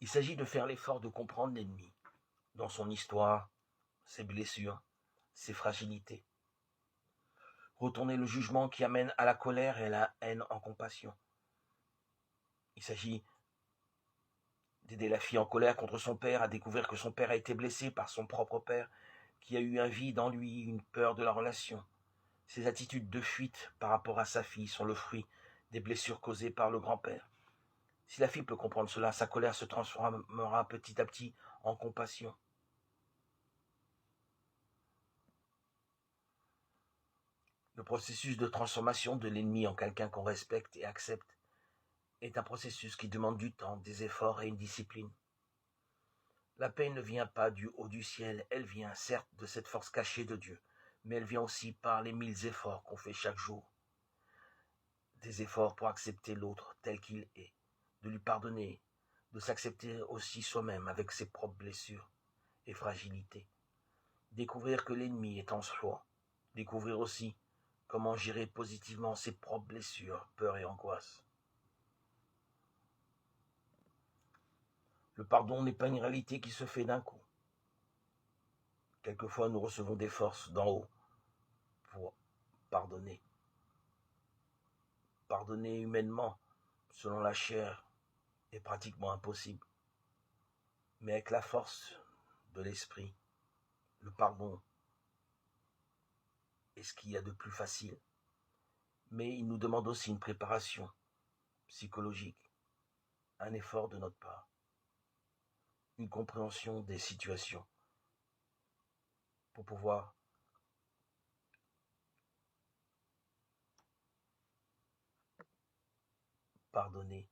Il s'agit de faire l'effort de comprendre l'ennemi, dans son histoire, ses blessures, ses fragilités. Retourner le jugement qui amène à la colère et à la haine en compassion. Il s'agit d'aider la fille en colère contre son père à découvrir que son père a été blessé par son propre père, qui a eu un vide en lui, une peur de la relation. Ses attitudes de fuite par rapport à sa fille sont le fruit des blessures causées par le grand-père. Si la fille peut comprendre cela, sa colère se transformera petit à petit en compassion. Le processus de transformation de l'ennemi en quelqu'un qu'on respecte et accepte est un processus qui demande du temps, des efforts et une discipline. La paix ne vient pas du haut du ciel, elle vient certes de cette force cachée de Dieu, mais elle vient aussi par les 1000 efforts qu'on fait chaque jour. Des efforts pour accepter l'autre tel qu'il est, de lui pardonner, de s'accepter aussi soi-même avec ses propres blessures et fragilités. Découvrir que l'ennemi est en soi, découvrir aussi comment gérer positivement ses propres blessures, peurs et angoisses. Le pardon n'est pas une réalité qui se fait d'un coup. Quelquefois, nous recevons des forces d'en haut pour pardonner. Pardonner humainement, selon la chair, est pratiquement impossible. Mais avec la force de l'esprit, le pardon est ce qu'il y a de plus facile. Mais il nous demande aussi une préparation psychologique, un effort de notre part, une compréhension des situations pour pouvoir pardonner